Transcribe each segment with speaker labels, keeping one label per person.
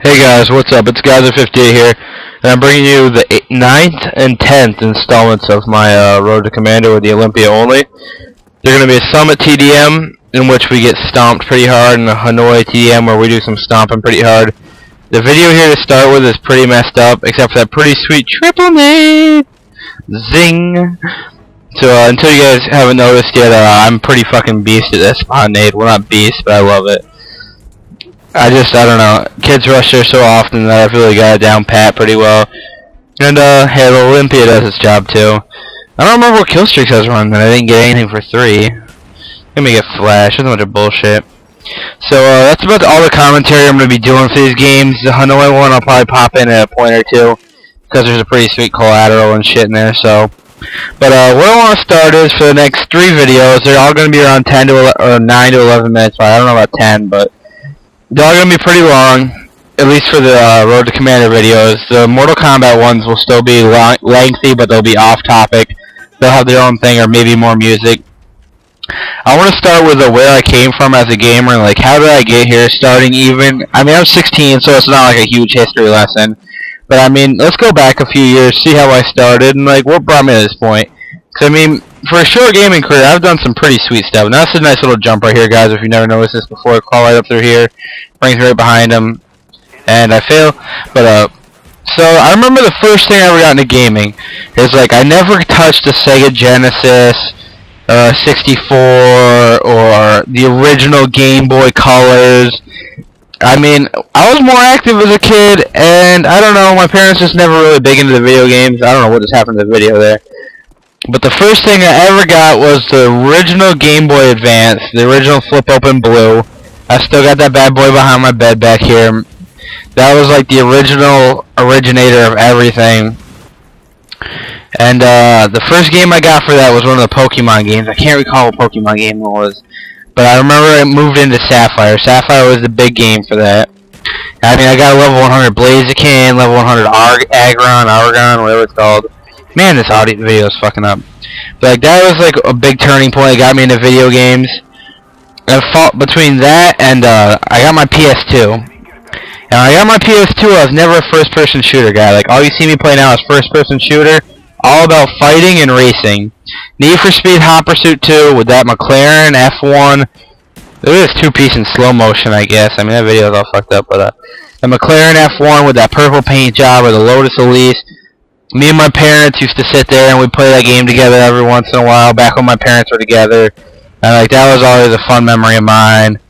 Speaker 1: Hey guys, what's up? It's Guys58 here, and I'm bringing you the 9th and 10th installments of my Road to Commander with the Olympia only. They're going to be a Summit TDM, in which we get stomped pretty hard, and a Hanoi TDM, where we do some stomping pretty hard. The video here to start with is pretty messed up, except for that pretty sweet triple nade! Zing! So, until you guys haven't noticed yet, I'm pretty fucking beast at that spot nade. Well, not beast, but I love it. I don't know. Kids rush there so often that I've really got it down pat pretty well. And, hey, the Olympia does its job, too. I don't remember what kill streaks I was running, and I didn't get anything for 3. Let me get flash. That's a bunch of bullshit. So, that's about all the commentary I'm going to be doing for these games. The Hanoi one I'll probably pop in at a point or two, because there's a pretty sweet collateral and shit in there, so. But, what I want to start is, for the next 3 videos, they're all going to be around 10 to 9 to 11 minutes. I don't know about 10, but they're all going to be pretty long, at least for the Road to Commander videos. The Mortal Kombat ones will still be lengthy, but they'll be off-topic. They'll have their own thing, or maybe more music. I want to start with where I came from as a gamer, like how did I get here, starting even. I mean, I'm 16, so it's not like a huge history lesson. But I mean, let's go back a few years, see how I started, and like what brought me to this point. Because I mean, for a short gaming career, I've done some pretty sweet stuff. And that's a nice little jump right here, guys. If you've never noticed this before, crawl right up through here, brings me right behind him, and I fail. But so I remember the first thing I ever got into gaming is like I never touched a Sega Genesis, 64, or the original Game Boy Colors. I mean, I was more active as a kid, and I don't know, my parents just never really big into the video games. I don't know what just happened to the video there. But the first thing I ever got was the original Game Boy Advance, the original flip-open blue. I still got that bad boy behind my bed back here. That was like the original originator of everything. And the first game I got for that was one of the Pokemon games. I can't recall what Pokemon game it was. But I remember it moved into Sapphire. Sapphire was the big game for that. I mean, I got a level 100 Blaziken, level 100 Argon, whatever it's called. Man, this audio video is fucking up. But like, that was like a big turning point. It got me into video games. And I fought between that and I got my PS2. And when I got my PS2, I was never a first-person shooter guy. Like, all you see me play now is first-person shooter, all about fighting and racing. Need for Speed Hot Pursuit 2 with that McLaren F1. It was 2-piece in slow motion, I guess. I mean, that video is all fucked up, but the McLaren F1 with that purple paint job, or the Lotus Elise. Me and my parents used to sit there and we'd play that game together every once in a while, back when my parents were together. And like, that was always a fun memory of mine.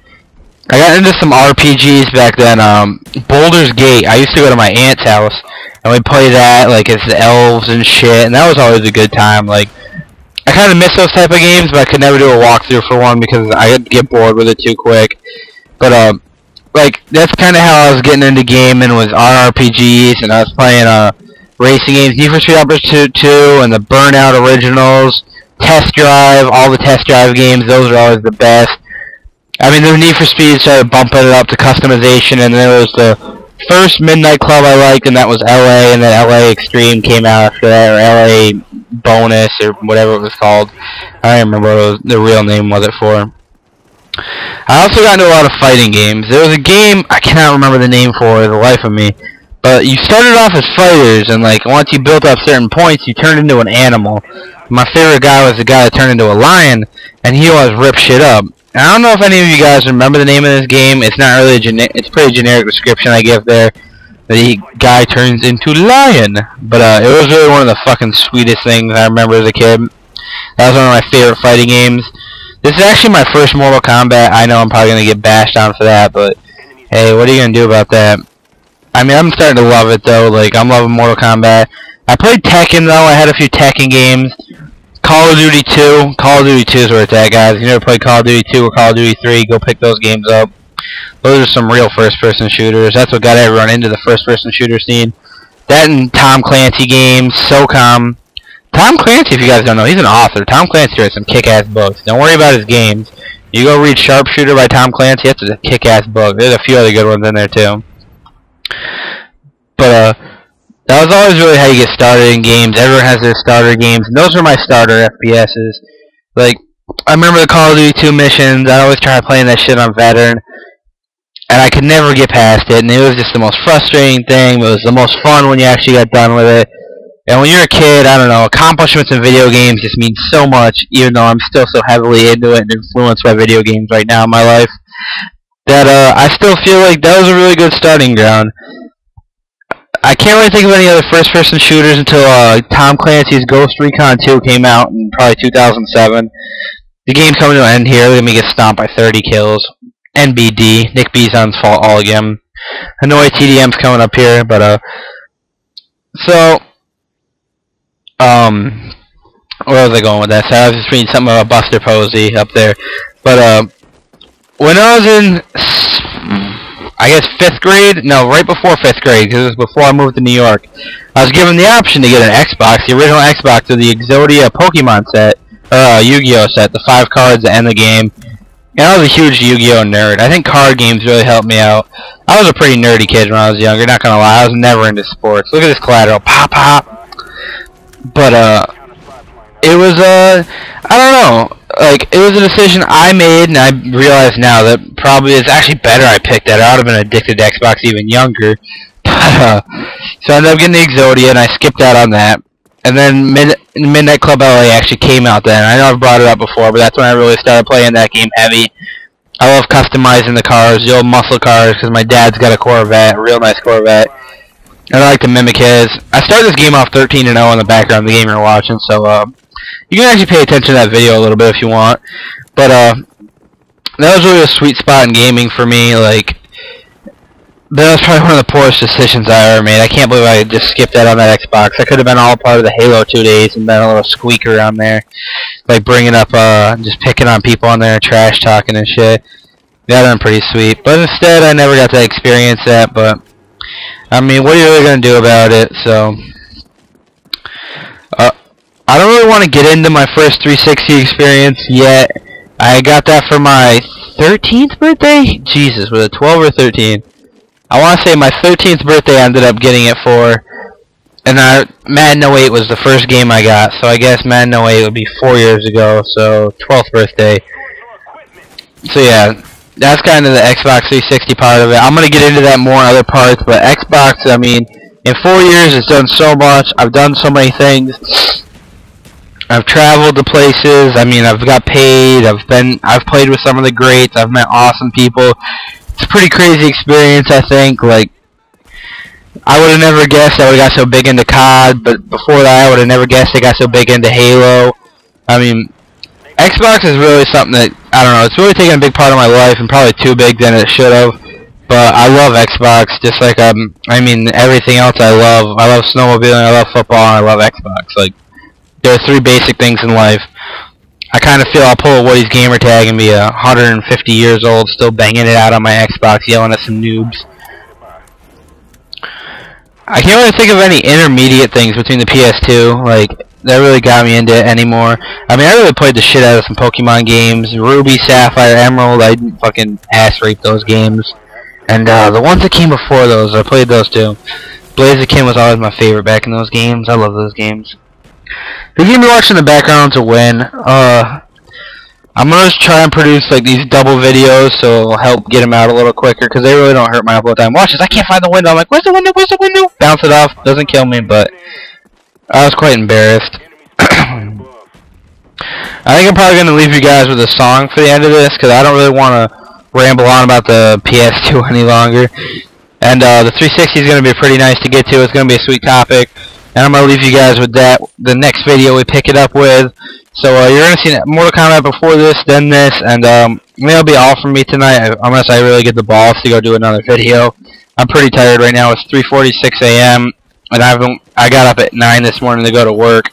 Speaker 1: I got into some RPGs back then. Boulder's Gate. I used to go to my aunt's house and we'd play that, like, it's the elves and shit, and that was always a good time. Like, I kind of miss those type of games, but I could never do a walkthrough for one because I'd get bored with it too quick. But like, that's kind of how I was getting into gaming, was RPGs, and I was playing racing games, Need for Speed Hot Pursuit 2, and the Burnout Originals, Test Drive, all the Test Drive games, those are always the best. I mean, the Need for Speed started bumping it up to customization, and there was the first Midnight Club I liked, and that was LA, and then LA Extreme came out after that, or LA Bonus, or whatever it was called. I don't remember what the real name was it for. I also got into a lot of fighting games. There was a game, I cannot remember the name for the life of me, but you started off as fighters, and like, once you built up certain points, you turned into an animal. My favorite guy was the guy that turned into a lion, and he always ripped shit up. And I don't know if any of you guys remember the name of this game. It's not really it's pretty generic description I give there. The guy turns into lion. But it was really one of the fucking sweetest things I remember as a kid. That was one of my favorite fighting games. This is actually my first Mortal Kombat. I know I'm probably going to get bashed on for that, but hey, what are you going to do about that? I mean, I'm starting to love it, though. Like, I'm loving Mortal Kombat. I played Tekken, though. I had a few Tekken games. Call of Duty 2. Call of Duty 2 is where it's at, guys. If you never played Call of Duty 2 or Call of Duty 3, go pick those games up. Those are some real first-person shooters. That's what got everyone into the first-person shooter scene. That and Tom Clancy games, SOCOM. Tom Clancy, if you guys don't know, he's an author. Tom Clancy writes some kick-ass books. Don't worry about his games. You go read Sharpshooter by Tom Clancy, that's a kick-ass book. There's a few other good ones in there, too. But, that was always really how you get started in games. Everyone has their starter games, and those were my starter FPSs. Like, I remember the Call of Duty 2 missions. I always try playing that shit on Veteran. and I could never get past it, and it was just the most frustrating thing. It was the most fun when you actually got done with it. And when you're a kid, I don't know, accomplishments in video games just mean so much, even though I'm still so heavily into it and influenced by video games right now in my life, that I still feel like that was a really good starting ground. I can't really think of any other first-person shooters until Tom Clancy's Ghost Recon 2 came out in probably 2007. The game's coming to an end here. Let me get stomped by 30 kills. NBD. Nick Bison's fault all again. Hanoi TDM's coming up here, but, so, where was I going with that? So I was just reading something about Buster Posey up there. But, when I was in, I guess 5th grade? No, right before 5th grade, because it was before I moved to New York. I was given the option to get an Xbox, the original Xbox, with the Exodia Pokemon set, Yu-Gi-Oh set, the 5 cards that end the game. And I was a huge Yu-Gi-Oh nerd. I think card games really helped me out. I was a pretty nerdy kid when I was younger, not gonna lie. I was never into sports. Look at this collateral. Pop, pop. But, it was, I don't know. Like, it was a decision I made, and I realize now that probably it's actually better I picked that. I would have been addicted to Xbox even younger. But, so I ended up getting the Exodia, and I skipped out on that. And then Midnight Club LA actually came out then. I know I've brought it up before, but that's when I really started playing that game heavy. I love customizing the cars, the old muscle cars, because my dad's got a Corvette, a real nice Corvette. And I like to mimic his. I started this game off 13-0 in the background of the game you're watching, so you can actually pay attention to that video a little bit if you want. But that was really a sweet spot in gaming for me. Like, that was probably one of the poorest decisions I ever made. I can't believe I just skipped that on that Xbox. I could have been all part of the Halo 2 days and been a little squeaker on there. Like bringing up, just picking on people on there, trash talking and shit. That would have been pretty sweet. But instead, I never got to experience that. But, I mean, what are you really going to do about it? So, I don't really want to get into my first 360 experience yet. I got that for my 13th birthday? Jesus, was it 12 or 13? I want to say my 13th birthday I ended up getting it for, and Madden 08 was the first game I got, so I guess Madden 08 would be 4 years ago, so 12th birthday. So yeah, that's kind of the Xbox 360 part of it. I'm going to get into that more in other parts, but Xbox, I mean, in 4 years it's done so much. I've done so many things. I've traveled to places. I mean, I've got paid. I've played with some of the greats. I've met awesome people. It's a pretty crazy experience, I think. Like, I would have never guessed I would have got so big into COD, but before that I would have never guessed I got so big into Halo. I mean, Xbox is really something that, I don't know, it's really taken a big part of my life, and probably too big than it should have. But I love Xbox, just like, I mean, everything else I love. I love snowmobiling, I love football, and I love Xbox. Like, there are 3 basic things in life. I kind of feel I'll pull a Woody's gamer tag and be 150 years old, still banging it out on my Xbox, yelling at some noobs. I can't really think of any intermediate things between the PS2, like, that really got me into it anymore. I mean, I really played the shit out of some Pokemon games. Ruby, Sapphire, Emerald, I fucking ass-raped those games. And the ones that came before those, I played those too. Blaziken was always my favorite back in those games. I love those games. The game you're watching in the background to win. I'm gonna just try and produce like these double videos, so it'll help get them out a little quicker, because they really don't hurt my upload time. Watch this, I can't find the window. I'm like, where's the window? Where's the window? Bounce it off. Doesn't kill me, but I was quite embarrassed. I think I'm probably gonna leave you guys with a song for the end of this, because I don't really want to ramble on about the PS2 any longer. And the 360 is gonna be pretty nice to get to. It's gonna be a sweet topic. And I'm going to leave you guys with that, the next video we pick it up with. So you're going to see Mortal Kombat before this, then this, and that'll be all from me tonight, unless I really get the balls to go do another video. I'm pretty tired right now. It's 3:46 a.m., and I got up at 9 this morning to go to work.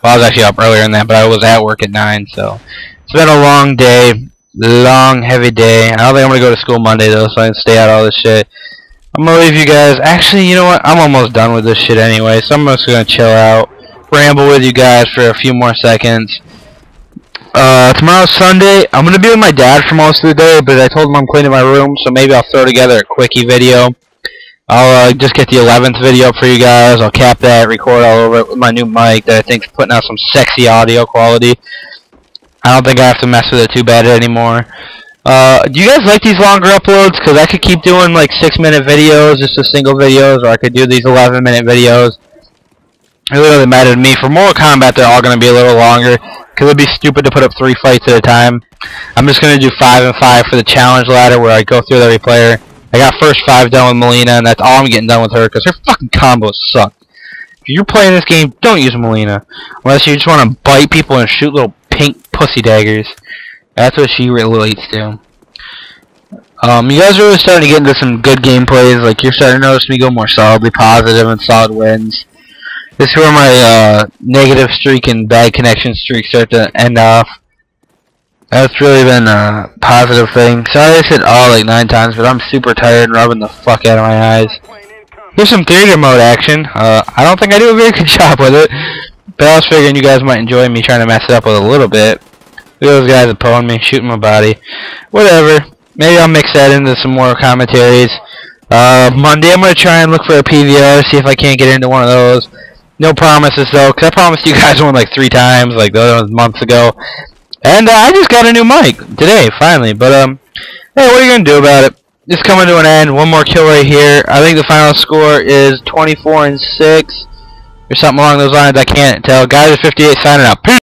Speaker 1: Well, I was actually up earlier than that, but I was at work at 9, so it's been a long day, long, heavy day. I don't think I'm going to go to school Monday, though, so I can stay out all this shit. I'm gonna leave you guys. Actually, you know what? I'm almost done with this shit anyway, so I'm just gonna chill out, ramble with you guys for a few more seconds. Tomorrow's Sunday. I'm gonna be with my dad for most of the day, but I told him I'm cleaning my room, so maybe I'll throw together a quickie video. I'll just get the 11th video up for you guys. I'll cap that, record all over it with my new mic that I think is putting out some sexy audio quality. I don't think I have to mess with it too bad anymore. Do you guys like these longer uploads? Because I could keep doing like 6-minute videos, just a single videos, or I could do these 11-minute videos. It really doesn't matter to me. For Mortal Kombat, they're all going to be a little longer, because it'd be stupid to put up 3 fights at a time. I'm just going to do 5 and 5 for the challenge ladder, where I go through every player. I got first 5 done with Melina, and that's all I'm getting done with her, because her fucking combos suck. If you're playing this game, don't use Melina, unless you just want to bite people and shoot little pink pussy daggers. That's what she relates to. You guys are really starting to get into some good gameplays. Like, you're starting to notice me go more solidly positive and solid wins. This is where my negative streak and bad connection streak start to end off. That's really been a positive thing. Sorry I said all like 9 times, but I'm super tired and rubbing the fuck out of my eyes. Here's some theater mode action. I don't think I do a very good job with it, but I was figuring you guys might enjoy me trying to mess it up with a little bit. Look at those guys that pulling me, shooting my body. Whatever. Maybe I'll mix that into some more commentaries. Monday I'm going to try and look for a PVR, see if I can't get into one of those. No promises though, because I promised you guys one like 3 times, like those months ago. And I just got a new mic today, finally. But hey, what are you going to do about it? It's coming to an end. One more kill right here. I think the final score is 24-6 or something along those lines. I can't tell. Guys at 58 signing out. Peace.